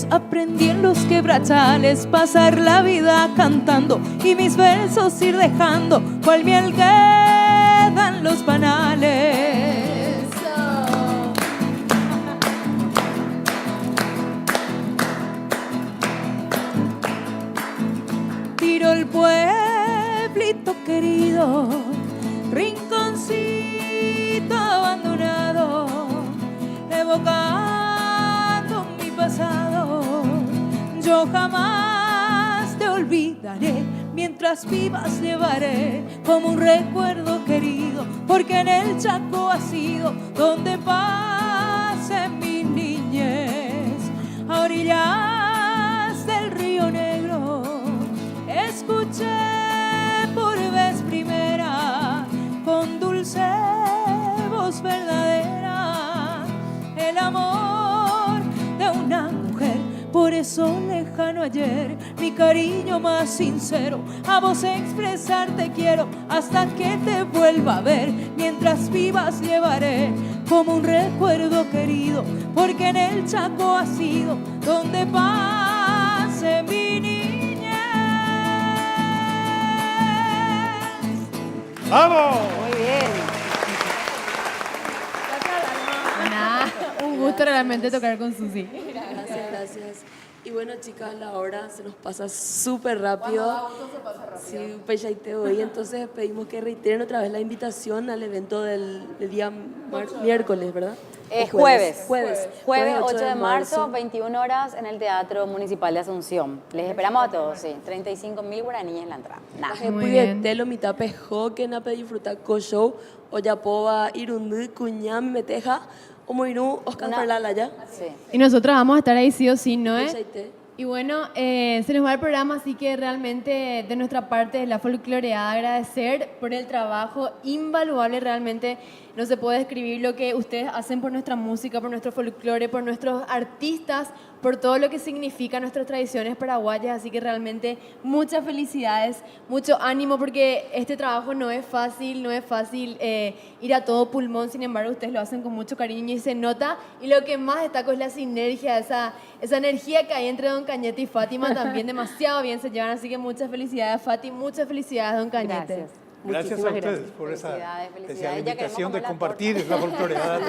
aprendí en los quebrachales, pasar la vida cantando y mis versos ir dejando, cual miel quedan los panales. Tiro el pueblito querido, rinconcito abandonado, evocando mi pasado. Yo jamás te olvidaré, mientras vivas llevaré como un recuerdo querido, porque en el Chaco ha sido donde pasé mi niñez. A orillas del Río Negro escuché por vez primera, con dulce voz verdadera, el amor de una mujer. Por eso lejano ayer, mi cariño más sincero, a vos expresarte quiero hasta que te vuelva a ver. Mientras vivas llevaré como un recuerdo querido, porque en el Chaco ha sido donde pasé mi niñez. ¡Vamos! Muy bien. Un gusto realmente tocar con Susi. Gracias, gracias. Y bueno, chicas, la hora se nos pasa súper rápido. Sí, pechaiteo. Y entonces pedimos que reiteren otra vez la invitación al evento del día miércoles, ¿verdad? Es jueves. Jueves 8 de marzo, 21 horas en el Teatro Municipal de Asunción. Les esperamos a todos, sí. 35.000 guaraníes en la entrada. Nah. Muy bien. Telo mitad pejo que na pedi disfrutar con show o ya poba irundu cuñam meteja o moinu Oscar Parlala ya. Sí. Y nosotros vamos a estar ahí sí o sí, ¿no? Pechaite. Y bueno, se nos va el programa, así que realmente de nuestra parte de la folcloreada agradecer por el trabajo invaluable, realmente no se puede describir lo que ustedes hacen por nuestra música, por nuestro folclore, por nuestros artistas, por todo lo que significa nuestras tradiciones paraguayas, así que realmente muchas felicidades, mucho ánimo, porque este trabajo no es fácil ir a todo pulmón, sin embargo ustedes lo hacen con mucho cariño y se nota, y lo que más destaco es la sinergia, esa energía que hay entre Don Cañete y Fátima, también demasiado bien se llevan, así que muchas felicidades Fati, muchas felicidades Don Cañete. Gracias. Gracias a Muchísimas ustedes gracias. por esa Felicidades. especial Ya invitación queremos de comer la compartir la folcloreada.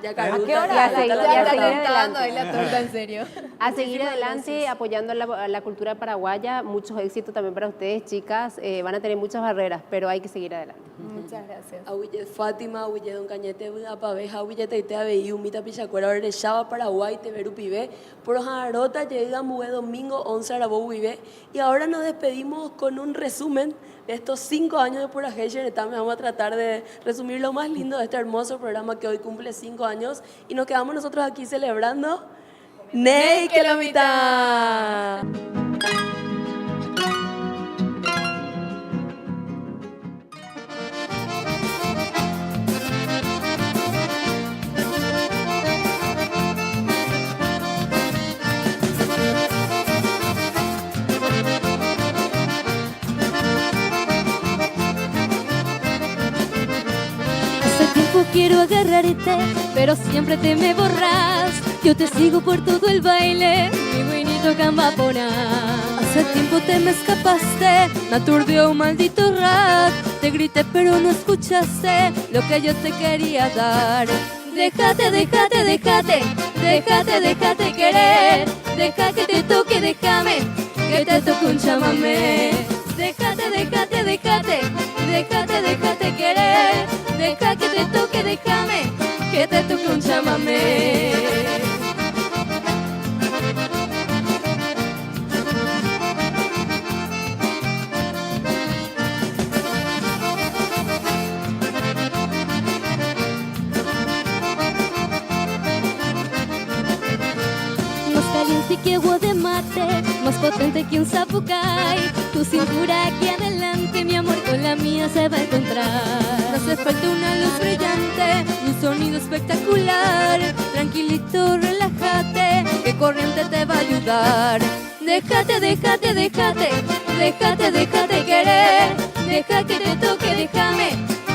Ya ¿A Caruta, qué hora? ya A seguir la Ya está adelante. tentando ahí la torta, en serio. A seguir adelante, apoyando la cultura paraguaya. Muchos éxitos también para ustedes, chicas. Van a tener muchas barreras, pero hay que seguir adelante. Muchas gracias. Ahuille Fátima, ahuille Don Cañete, apaveja, ahuille Teite Abeí, Umita Pichacuera, Orechaba, Paraguay, Teveru Pibe, por Jarota, llega Mue Domingo, 11 Arabó Vive. Y ahora nos despedimos con un resumen de estos 5 años de Pura Heiser. Vamos a tratar de resumir lo más lindo de este hermoso programa que hoy cumple 5 años. Y nos quedamos nosotros aquí celebrando Ney que la mitad. Quiero agarrarte, pero siempre te me borras. Yo te sigo por todo el baile, mi buenito cambapona. Hace tiempo te me escapaste, me aturdió un maldito rap. Te grité pero no escuchaste lo que yo te quería dar. Déjate, déjate, déjate, déjate, déjate querer. Deja que te toque, déjame, que te toque un chamamé. Déjate, déjate, déjate, déjate, déjate querer. Deja que te toque, déjame, que te toque un chamamé. Más caliente que agua de mate, más potente que un zapucay. Tu cintura aquí adelante, mi amor, con la mía se va a encontrar. No hace falta una luz brillante, un sonido espectacular. Tranquilito, relájate, que corriente te va a ayudar. Déjate, déjate, déjate, déjate, déjate querer. Deja que te toque, déjame,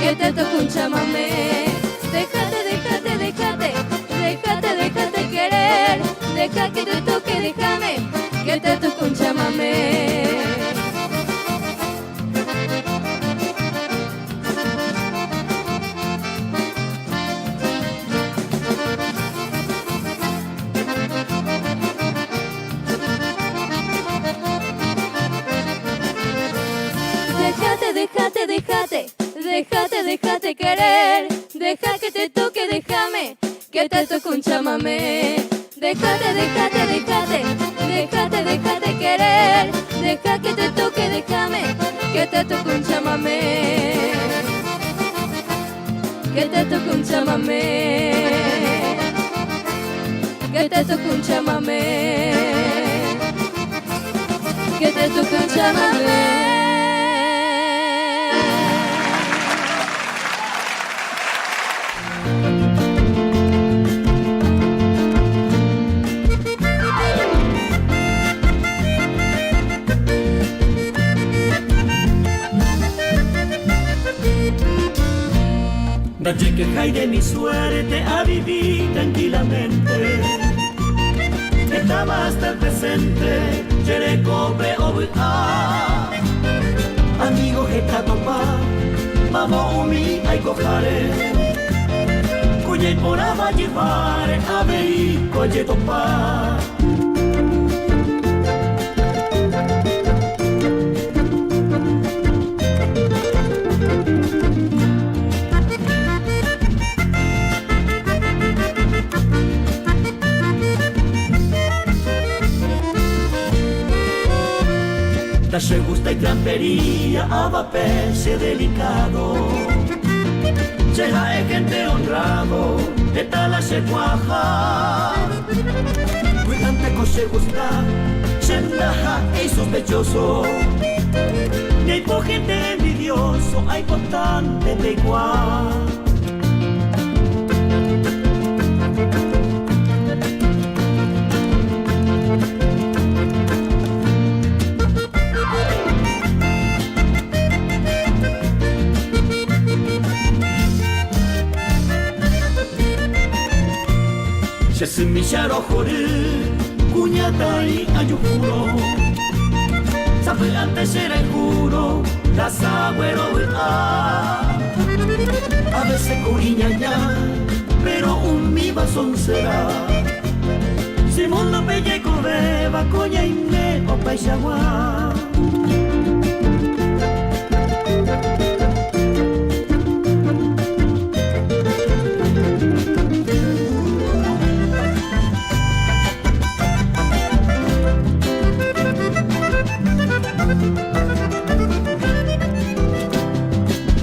que te toque un chamamé. Déjate, déjate, déjate, déjate, déjate querer. Deja que te toque, déjame. déjate querer. Deja que te toque, déjame que te toque un chamamé. Déjate, déjate, déjate, déjate, déjate querer. Deja que te toque, déjame que te toque un chamamé. Que te toque un chamamé. Que te toque un chamamé. Que te toque un chamamé. Daye que de mi suerte a vivir tranquilamente. Estaba hasta el presente, yere cobre obu'a. Amigo que está topa, vamos umi ay cojare. Cuye por ama llevar a ver coye topa. Daye gusta y trampería, abapese delicado. Llega el gente honrado, de tal se cuaja. Cuidante coche gusta, chendaja y sospechoso. Ni hay por gente envidioso, hay constante de igual. Se semillaro jore, cuñata y ayujuro. Zapelante será el juro, las agüero a veces curiñaña, pero un mi son será. Si mundo pelle y correba, coña y me o paixagua.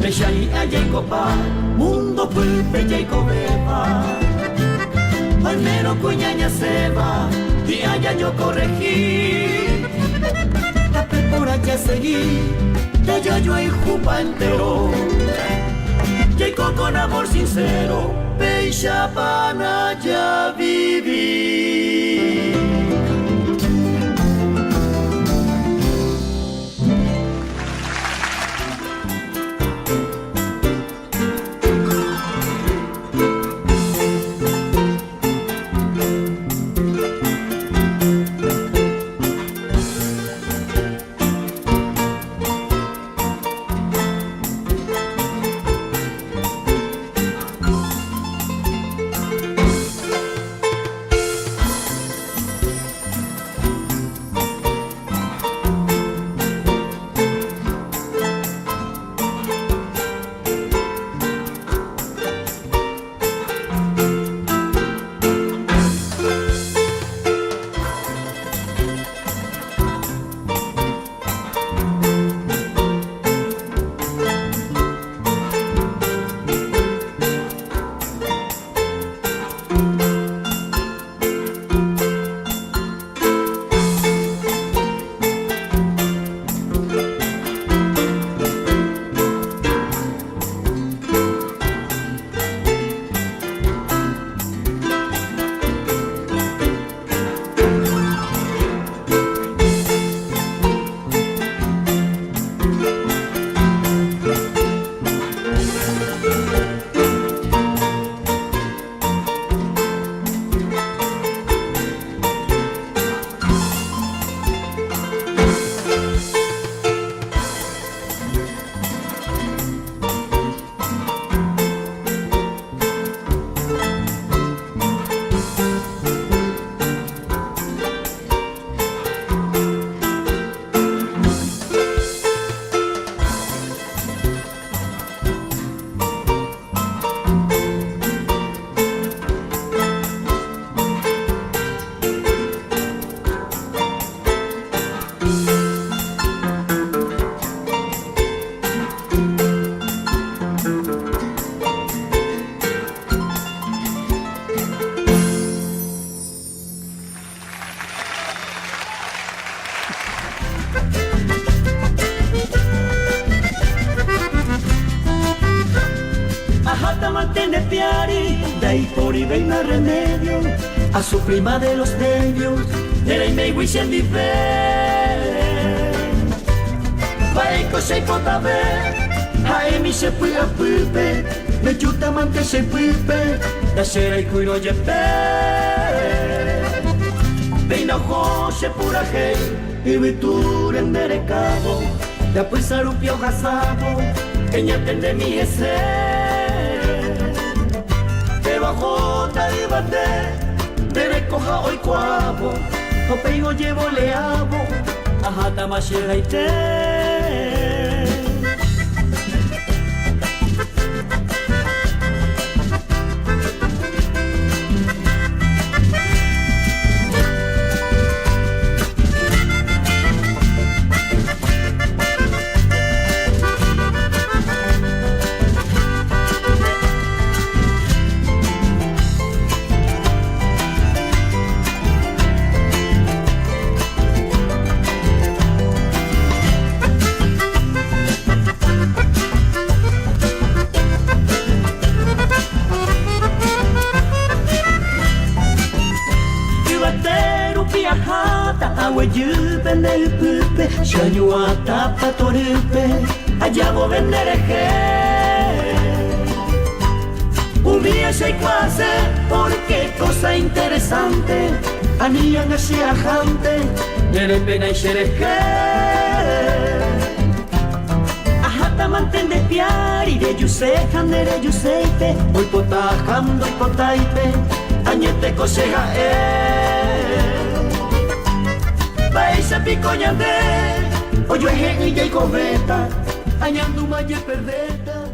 Bella y allá y copa, mundo pues bella y cobeba. Palmero cuñaña seba, y allá yo corregí. Tapé por allá seguí, de allá yo hay jupa entero. Llegó con amor sincero, bella para allá vivir. Ajata mantene piari, dai por y veina remedio, a su prima de los nervios, de la imei en vive. Paiko se potabe, haemi se pui a pupe, me chuta mante se pupe, da sera y cuiro yepe. Veina ho se pura hei, y vitur en merecabo, da pues arupio gasabo, que ya tende mi ese. Debajo ta dibate, me recoja hoy cuavo, o peigo llevo leabo, ajata mashera y te. Shanyuata patorupe, allá vo vendereje. Umia se quase, porque cosa interesante. Anian así ajante, nere pena y xereje. Ajata mantende piari, de yusejan, nere yuseite. Hoy potajando, hoy potaipe, añete coseja Baisa picoña de, oyo eje y gay cobeta, añando maya perdeta,